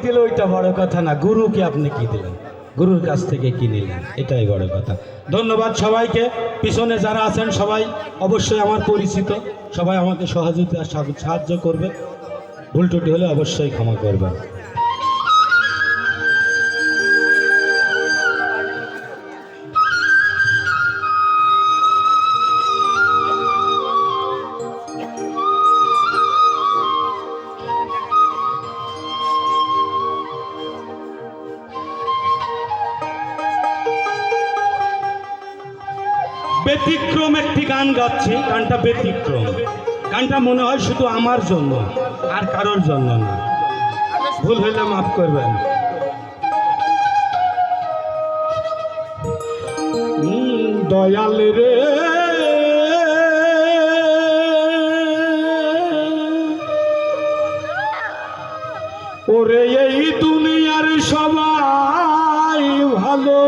দিল ওইটা বড় কথা না, গুরুকে আপনি কি দিলেন, গুরুর কাছ থেকে কি নিলেন, এটাই বড় কথা। ধন্যবাদ সবাইকে। পিছনে যারা আছেন সবাই অবশ্যই আমার পরিচিত, সবাই আমাকে সহযোগিতা সাহায্য করবে, ভুল ত্রুটি হলে অবশ্যই ক্ষমা করবেন। ব্যতিক্রম একটি গান গাচ্ছি, গানটা ব্যতিক্রম। গানটা মনে হয় শুধু আমার জন্য, আর কারোর জন্য না, ভুল হইলে মাফ করবেন। দয়াল রে ওরে এই দুনিয়ার সবাই ভালো,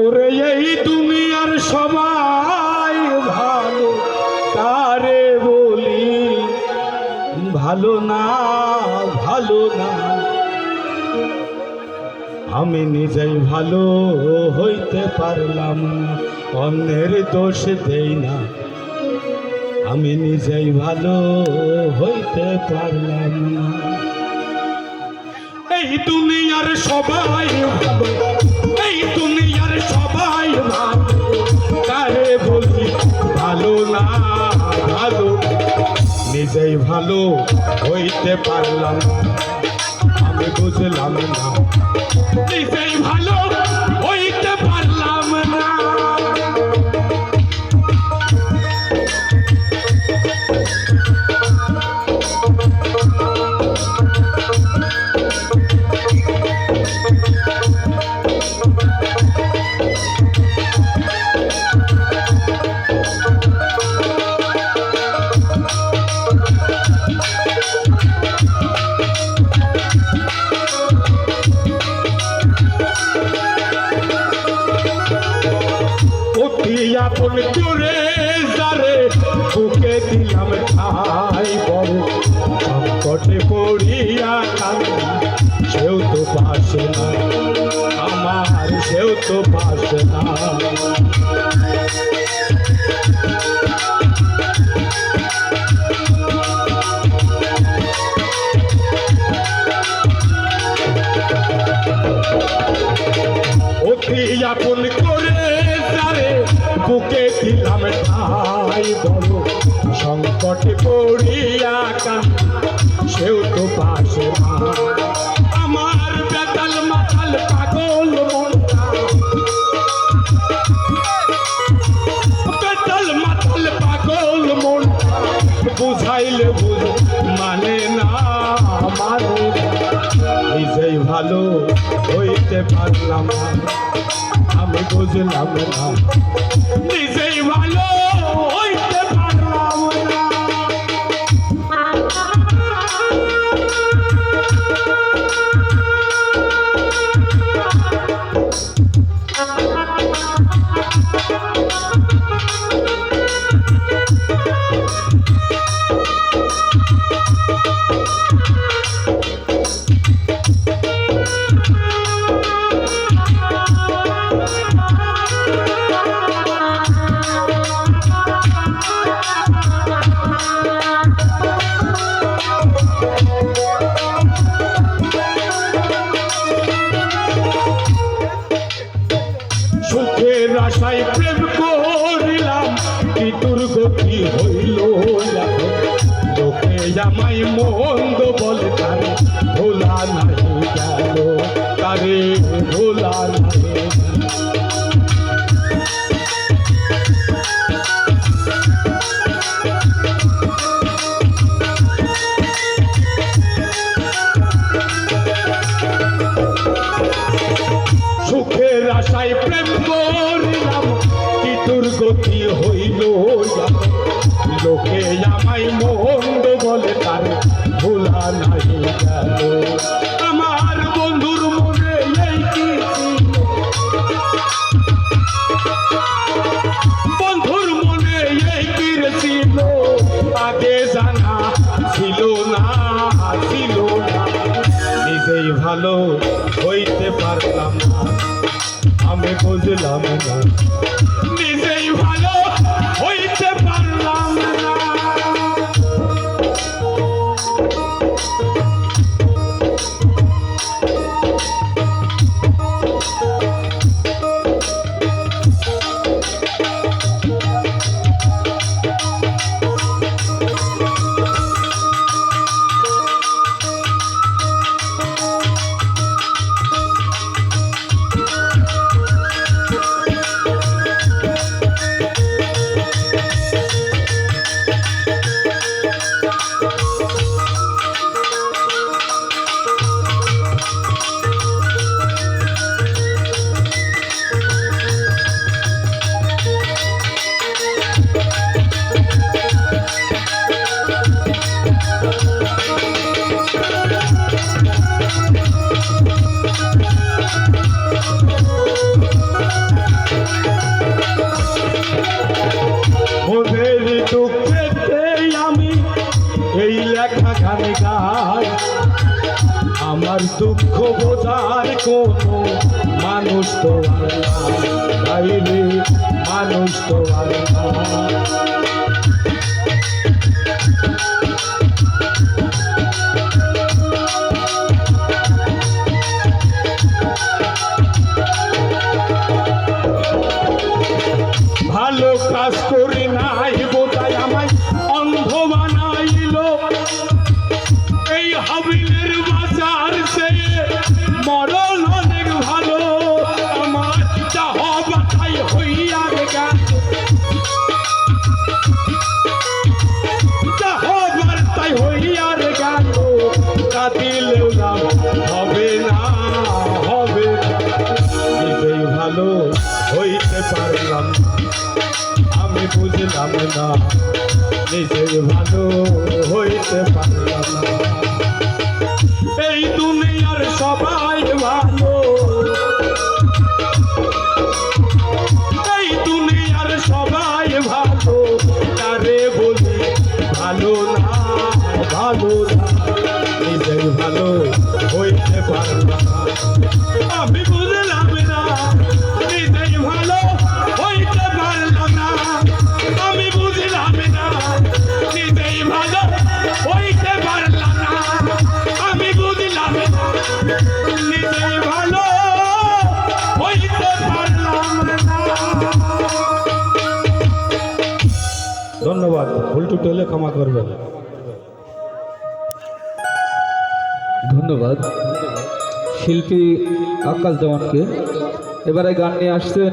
ওরে এই দুনিয়ার সবাই ভালো, কারে বলি ভালো না, ভালো না। আমি নিজেই ভালো হইতে পারলাম না, অন্যের দোষ দেই না, আমি নিজেই ভালো হইতে পারলাম না। এই দুনিয়ার সবাই ভালো, এই দুনিয়ার সবাই ভালো, কারে বলি ভালো না, ভালো। নিজেই ভালো হইতে পারলাম না, আমি বুঝলাম না, নিজেই ভালো হইতে পারলাম না। আপন করে যারে বুকে দিলাম ঠাই, বড় সংকটে পড়িয়া কাঁদি, সেও তো পাশে না আমার, সেও তো পাশে না। অতি আপন করে যারে বুকে দিলাম ঠাই, বড় সংকটে পড়িয়া কাঁদি, সেও তো পাশে না। আমার বেতাল মাতাল পাগল মনটা, বেতাল মাতাল পাগল মনটা, বুঝাইলে বুঝ মানে না, মানে নিজেই ভালো হইতে পারলাম না, আমি বুঝলাম না, নিজেই ভালো হইতে পারলাম না। সুখের আশায় প্রেম করিলাম, কি দুর্গতি হইল, লোকে আমায় মন্দ বলে, তারে ভোলা নাহি গেল, তারে ভোলা নাহি। সুখের আশায় প্রেম করিলাম, কি দুর্গতি হইল, লোকে আমায় মন্দ বলে, তারে ভোলা নাহি গেল। আমার বন্ধুর মনে এই কি ছিল, বন্ধুর মনে এই কি ভালো হইতে পারলাম না, আমি বুঝলাম না, নিজেই ভালো হইতে পারলাম না। ওদের দুঃখেতে আমি এই লেখা গান গাই, আমার দুঃখ বোঝার কোনো মানুষ তো আর নাই রে, মানুষ তো আর নাই। ভালো কাজ করি নাই বোধহয় আমায় অন্ধ বানাইল, এই হাবিলের বাজার সে মরণ অনেক ভালো, আমার চাহ বাতাই হইয়া গেল, চাহ বার্তাই হইয়া গেল, কাঁদিলেও না হবে না, হবে না, নিজেই ভালো হইতে পারলাম না, আমি বুঝলাম না, নিজের ভালো হইতে পারলাম না। এই দুনিয়ার সবাই ভালো, এই দুনিয়ার সবাই ভালো, তারে বলি ভালো না, ভালো না, নিজের ভালো হইতে পারলাম না, আমি বুঝলাম না, নিজেই ভালো হইতে পারলাম না, আমি বুঝলাম না, নিজেই ভালো হইতে পারলাম না, আমি বুঝলাম না, নিজেই ভালো হইতে পারলাম না। ধন্যবাদ, ভুল টুটি হলে ক্ষমা করবেন। ধন্যবাদ শিল্পী আকাশ দেওয়ানকে। এবারে গান নিয়ে আসছেন